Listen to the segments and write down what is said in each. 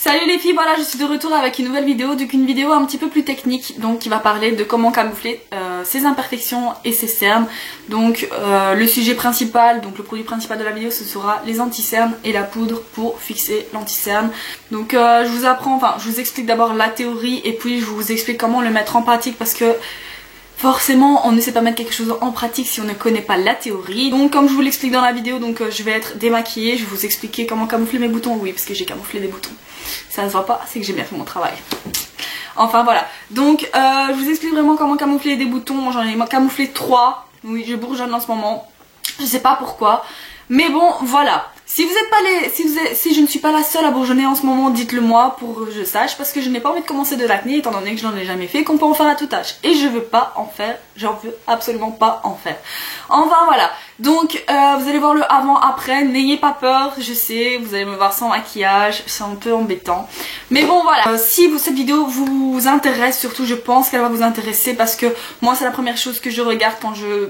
Salut les filles, voilà je suis de retour avec une nouvelle vidéo, donc une vidéo un petit peu plus technique, donc qui va parler de comment camoufler ses imperfections et ses cernes. Donc le sujet principal, donc le produit principal de la vidéo, ce sera les anti-cernes et la poudre pour fixer l'anti-cerne. Donc je vous explique d'abord la théorie et puis je vous explique comment le mettre en pratique parce que forcément on ne sait pas mettre quelque chose en pratique si on ne connaît pas la théorie. Donc comme je vous l'explique dans la vidéo, donc je vais être démaquillée, je vais vous expliquer comment camoufler mes boutons. Oui, parce que j'ai camouflé des boutons. Ça se voit pas, c'est que j'ai bien fait mon travail. Enfin voilà, donc je vous explique vraiment comment camoufler des boutons. J'en ai camouflé 3. Oui, je bourgeonne en ce moment. Je sais pas pourquoi. Mais bon, voilà. Si vous êtes pas si je ne suis pas la seule à bourgeonner en ce moment, dites-le moi pour que je sache, parce que je n'ai pas envie de commencer de l'acné étant donné que je n'en ai jamais fait, qu'on peut en faire à tout âge. Et je veux pas en faire, j'en veux absolument pas en faire. Enfin voilà, donc vous allez voir le avant-après, n'ayez pas peur, je sais, vous allez me voir sans maquillage, c'est un peu embêtant. Mais bon voilà, si cette vidéo vous intéresse, surtout je pense qu'elle va vous intéresser parce que moi c'est la première chose que je regarde quand je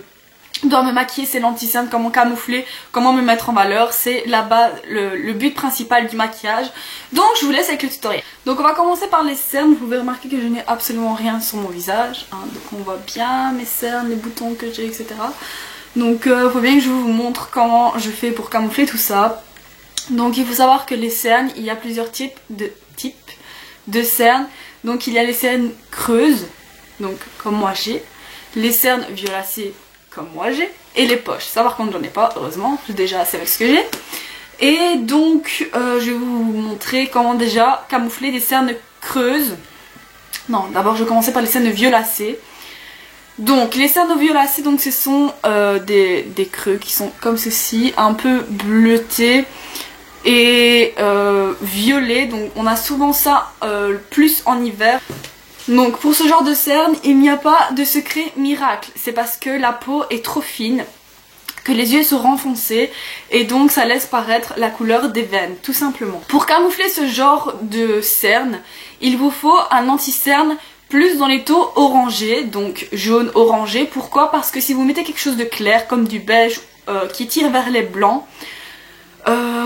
dois me maquiller, c'est l'anti-cerne, comment camoufler, comment me mettre en valeur, c'est la base, le but principal du maquillage. Donc je vous laisse avec le tutoriel. Donc on va commencer par les cernes. Vous pouvez remarquer que je n'ai absolument rien sur mon visage, hein. Donc on voit bien mes cernes, les boutons que j'ai, etc. Donc faut bien que je vous montre comment je fais pour camoufler tout ça. Donc il faut savoir que les cernes, il y a plusieurs types de cernes. Donc il y a les cernes creuses, donc comme moi j'ai, les cernes violacées comme moi j'ai, et les poches. Ça par contre j'en ai pas, heureusement, j'ai déjà assez avec ce que j'ai. Et donc je vais vous montrer comment déjà camoufler des cernes creuses. Non, d'abord je vais commencer par les cernes violacées. Donc les cernes violacées, donc ce sont des creux qui sont comme ceci, un peu bleutés et violets. Donc on a souvent ça plus en hiver. Donc pour ce genre de cernes, il n'y a pas de secret miracle. C'est parce que la peau est trop fine, que les yeux sont renfoncés et donc ça laisse paraître la couleur des veines, tout simplement. Pour camoufler ce genre de cernes, il vous faut un anti-cerne plus dans les tons orangés, donc jaune orangé. Pourquoi? Parce que si vous mettez quelque chose de clair comme du beige qui tire vers les blancs,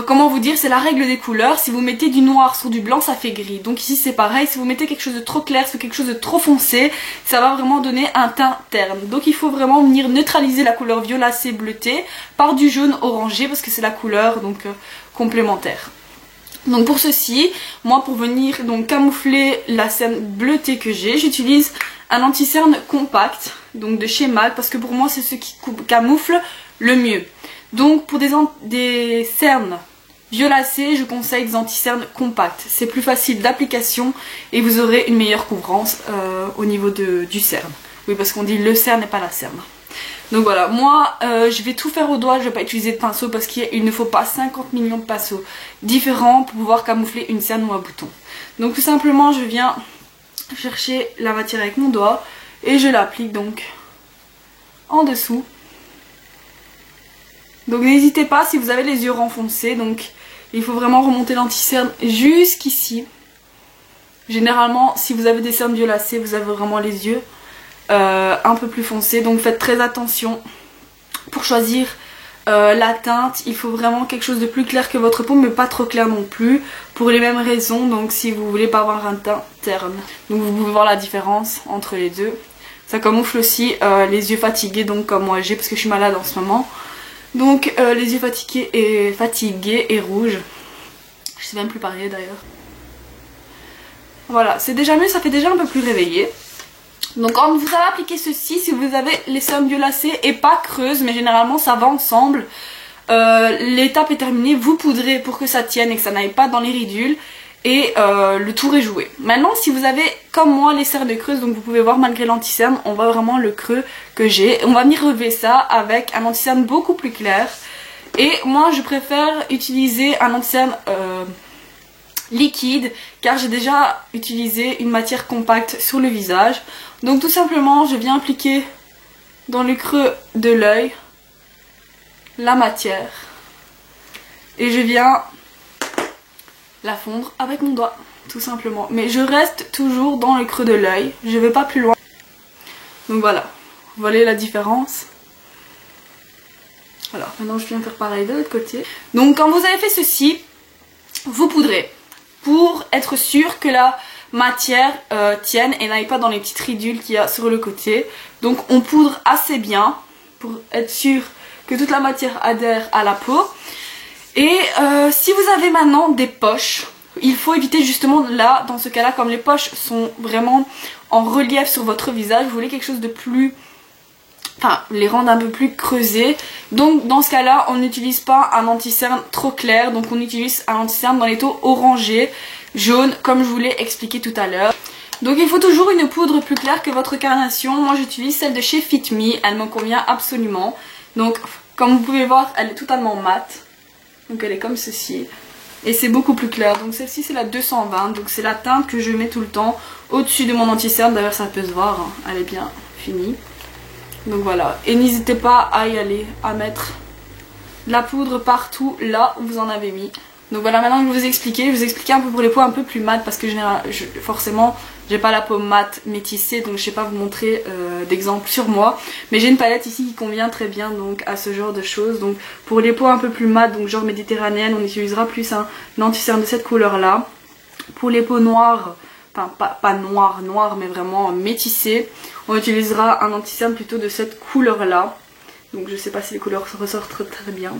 comment vous dire, c'est la règle des couleurs, si vous mettez du noir sur du blanc ça fait gris. Donc ici c'est pareil, si vous mettez quelque chose de trop clair sur quelque chose de trop foncé, ça va vraiment donner un teint terne. Donc il faut vraiment venir neutraliser la couleur violacée bleutée par du jaune orangé parce que c'est la couleur donc complémentaire. Donc pour ceci, moi pour venir donc camoufler la cerne bleutée que j'ai, j'utilise un anti-cerne compact, donc de chez MAC, parce que pour moi c'est ce qui camoufle le mieux. Donc pour des cernes violacées, je conseille des anti-cernes compacts. C'est plus facile d'application et vous aurez une meilleure couvrance au niveau du cerne. Oui, parce qu'on dit le cerne et pas la cerne. Donc voilà, moi je vais tout faire au doigt, je vais pas utiliser de pinceau parce qu'il ne faut pas 50 millions de pinceaux différents pour pouvoir camoufler une cerne ou un bouton. Donc tout simplement je viens chercher la matière avec mon doigt et je l'applique donc en dessous. Donc n'hésitez pas si vous avez les yeux renfoncés, donc il faut vraiment remonter l'anti-cerne jusqu'ici. Généralement si vous avez des cernes violacées, vous avez vraiment les yeux un peu plus foncés, donc faites très attention pour choisir la teinte. Il faut vraiment quelque chose de plus clair que votre peau, mais pas trop clair non plus, pour les mêmes raisons. Donc si vous voulez pas avoir un teint terne, donc vous pouvez voir la différence entre les deux. Ça camoufle aussi les yeux fatigués, donc comme moi j'ai, parce que je suis malade en ce moment. Donc les yeux fatigués et rouges. Je sais même plus parler d'ailleurs. Voilà, c'est déjà mieux, ça fait déjà un peu plus réveillé. Donc quand vous avez appliqué ceci, si vous avez les cernes violacées et pas creuses, mais généralement ça va ensemble, l'étape est terminée, vous poudrez pour que ça tienne et que ça n'aille pas dans les ridules. Et le tour est joué. Maintenant si vous avez comme moi les cernes creuses, donc vous pouvez voir malgré l'anti-cerne, on voit vraiment le creux que j'ai. On va venir relever ça avec un anti-cerne beaucoup plus clair. Et moi je préfère utiliser un anti-cerne liquide car j'ai déjà utilisé une matière compacte sur le visage. Donc tout simplement je viens appliquer dans le creux de l'œil la matière. Et je viens la fondre avec mon doigt, tout simplement. Mais je reste toujours dans le creux de l'œil, je vais pas plus loin. Donc voilà, vous voyez la différence. Alors maintenant je viens faire pareil de l'autre côté. Donc quand vous avez fait ceci, vous poudrez. Pour être sûr que la matière tienne et n'aille pas dans les petites ridules qu'il y a sur le côté. Donc on poudre assez bien pour être sûr que toute la matière adhère à la peau. Et si vous avez maintenant des poches, il faut éviter justement là, dans ce cas-là, comme les poches sont vraiment en relief sur votre visage, vous voulez quelque chose de plus... Enfin, les rendre un peu plus creusés. Donc dans ce cas-là, on n'utilise pas un anti-cerne trop clair, donc on utilise un anti-cerne dans les tons orangés, jaunes, comme je vous l'ai expliqué tout à l'heure. Donc il faut toujours une poudre plus claire que votre carnation. Moi j'utilise celle de chez Fit Me, elle me convient absolument. Donc comme vous pouvez voir, elle est totalement mate. Donc elle est comme ceci. Et c'est beaucoup plus clair. Donc celle-ci c'est la 220. Donc c'est la teinte que je mets tout le temps au-dessus de mon anti-cerne. D'ailleurs ça peut se voir, hein. Elle est bien finie. Donc voilà. Et n'hésitez pas à y aller, à mettre de la poudre partout là où vous en avez mis. Donc voilà, maintenant que je vous ai expliqué un peu pour les peaux un peu plus mates. Parce que forcément j'ai pas la peau mate métissée. Donc je sais pas vous montrer d'exemple sur moi. Mais j'ai une palette ici qui convient très bien donc à ce genre de choses. Donc pour les peaux un peu plus mates, donc genre méditerranéenne, on utilisera plus un anti-cerne de cette couleur là. Pour les peaux noires, enfin pas noir mais vraiment métissées, on utilisera un anti-cerne plutôt de cette couleur là. Donc je sais pas si les couleurs ressortent très bien.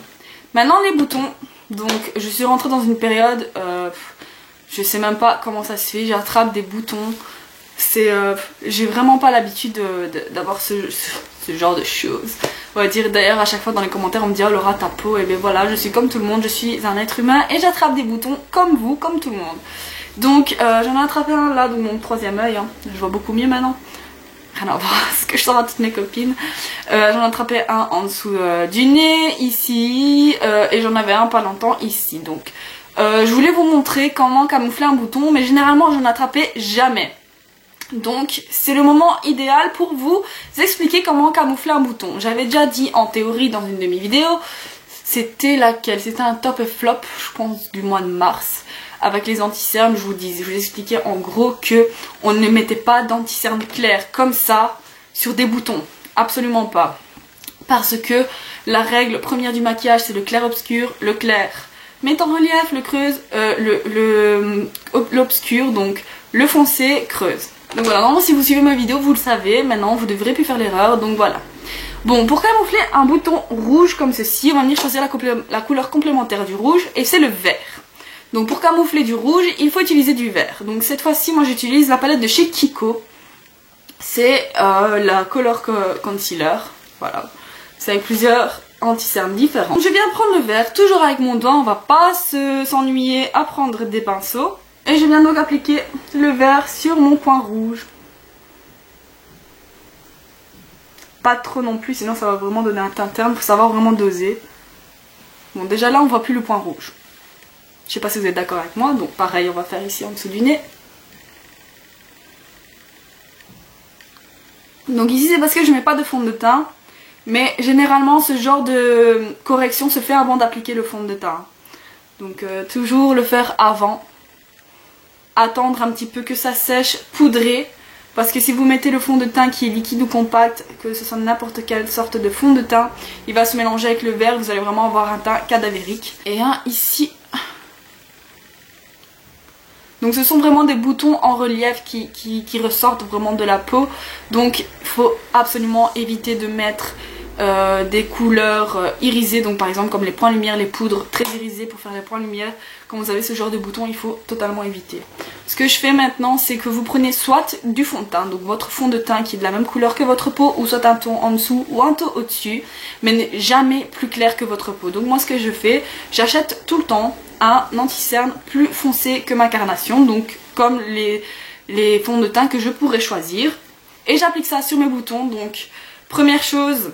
Maintenant les boutons. Donc je suis rentrée dans une période, je sais même pas comment ça se fait, j'attrape des boutons. J'ai vraiment pas l'habitude d'avoir ce genre de choses. On va dire d'ailleurs à chaque fois dans les commentaires on me dit oh Laura ta peau, et bien voilà je suis comme tout le monde, je suis un être humain et j'attrape des boutons comme vous, comme tout le monde. Donc j'en ai attrapé un là, donc mon troisième œil, hein. Je vois beaucoup mieux maintenant. Rien à voir, ce que je sens à toutes mes copines. J'en ai attrapé un en dessous du nez, ici, et j'en avais un pas longtemps ici. Donc je voulais vous montrer comment camoufler un bouton, mais généralement j'en attrapais jamais. Donc c'est le moment idéal pour vous expliquer comment camoufler un bouton. J'avais déjà dit en théorie dans une de mes vidéos, c'était laquelle? C'était un top et flop, je pense, du mois de mars. Avec les anti-cernes, je vous expliquais en gros que on ne mettait pas d'anti-cerne clair comme ça sur des boutons. Absolument pas. Parce que la règle première du maquillage, c'est le clair-obscur. Le clair met en relief, le creuse, l'obscur, donc le foncé creuse. Donc voilà, normalement si vous suivez ma vidéo, vous le savez. Maintenant, vous devrez plus faire l'erreur, donc voilà. Bon, pour camoufler un bouton rouge comme ceci, on va venir choisir la couleur complémentaire du rouge, et c'est le vert. Donc pour camoufler du rouge, il faut utiliser du vert. Donc cette fois-ci, moi j'utilise la palette de chez Kiko. C'est la Color Concealer. Voilà. C'est avec plusieurs anti-cernes différents. Donc je viens prendre le vert, toujours avec mon doigt. On va pas s'ennuyer à prendre des pinceaux. Et je viens donc appliquer le vert sur mon point rouge. Pas trop non plus, sinon ça va vraiment donner un teint terne. Faut savoir vraiment doser. Bon, déjà là, on voit plus le point rouge. Je sais pas si vous êtes d'accord avec moi, donc pareil on va faire ici en dessous du nez. Donc ici c'est parce que je mets pas de fond de teint, mais généralement ce genre de correction se fait avant d'appliquer le fond de teint. Donc toujours le faire avant, attendre un petit peu que ça sèche, poudrer, parce que si vous mettez le fond de teint qui est liquide ou compact, que ce soit n'importe quelle sorte de fond de teint, il va se mélanger avec le vert, vous allez vraiment avoir un teint cadavérique. Et un ici. Donc ce sont vraiment des boutons en relief qui ressortent vraiment de la peau. Donc il faut absolument éviter de mettre des couleurs irisées. Donc par exemple comme les points lumière, les poudres très irisées pour faire les points lumière. Quand vous avez ce genre de boutons, il faut totalement éviter. Ce que je fais maintenant, c'est que vous prenez soit du fond de teint, donc votre fond de teint qui est de la même couleur que votre peau, ou soit un ton en dessous ou un ton au-dessus, mais jamais plus clair que votre peau. Donc moi ce que je fais, j'achète tout le temps un anti-cerne plus foncé que ma carnation, donc comme les fonds de teint que je pourrais choisir, et j'applique ça sur mes boutons. Donc première chose,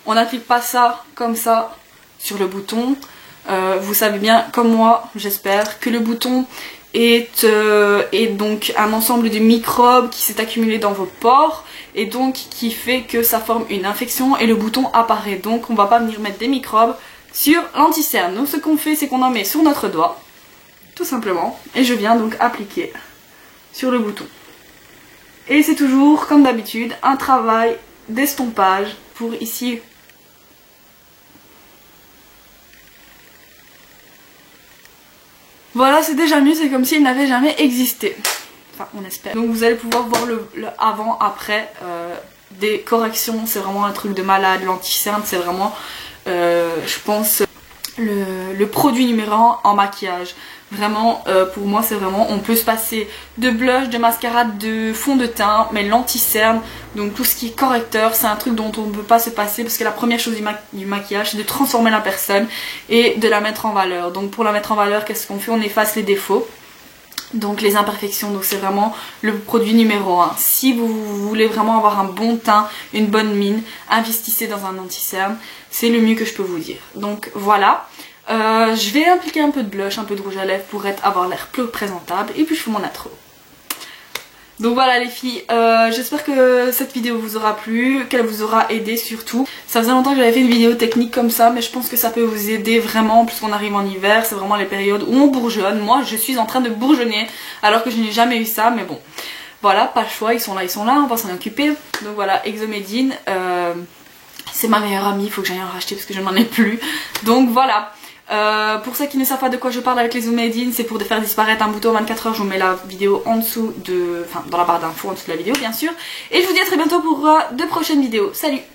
on n'applique pas ça comme ça sur le bouton. Vous savez bien comme moi, j'espère, que le bouton est donc un ensemble de microbes qui s'est accumulé dans vos pores et donc qui fait que ça forme une infection et le bouton apparaît. Donc on va pas venir mettre des microbes sur l'anti-cerne. Donc ce qu'on fait, c'est qu'on en met sur notre doigt, tout simplement, et je viens donc appliquer sur le bouton. Et c'est toujours, comme d'habitude, un travail d'estompage pour ici. Voilà, c'est déjà mieux, c'est comme s'il n'avait jamais existé. Enfin, on espère. Donc vous allez pouvoir voir le avant, après, des corrections, c'est vraiment un truc de malade. L'anti-cerne, c'est vraiment, je pense, le produit numéro 1 en maquillage. Vraiment, pour moi, c'est vraiment, on peut se passer de blush, de mascara, de fond de teint, mais l'anti-cerne, donc tout ce qui est correcteur, c'est un truc dont on ne peut pas se passer parce que la première chose du maquillage, c'est de transformer la personne et de la mettre en valeur. Donc pour la mettre en valeur, qu'est-ce qu'on fait? On efface les défauts. Donc les imperfections, donc c'est vraiment le produit numéro 1. Si vous voulez vraiment avoir un bon teint, une bonne mine, investissez dans un anti-cerne, c'est le mieux que je peux vous dire. Donc voilà, je vais appliquer un peu de blush, un peu de rouge à lèvres pour avoir l'air plus présentable et puis je fais mon intro. Donc voilà les filles, j'espère que cette vidéo vous aura plu, qu'elle vous aura aidé surtout. Ça faisait longtemps que j'avais fait une vidéo technique comme ça, mais je pense que ça peut vous aider vraiment, puisqu'on arrive en hiver, c'est vraiment les périodes où on bourgeonne. Moi je suis en train de bourgeonner, alors que je n'ai jamais eu ça, mais bon. Voilà, pas le choix, ils sont là, on va s'en occuper. Donc voilà, Exomedine, c'est ma meilleure amie, il faut que j'aille en racheter parce que je n'en ai plus. Donc voilà. Pour ceux qui ne savent pas de quoi je parle avec les Exomedine, c'est pour faire disparaître un bouton 24 heures. Je vous mets la vidéo en dessous enfin dans la barre d'infos en dessous de la vidéo bien sûr. Et je vous dis à très bientôt pour de prochaines vidéos. Salut!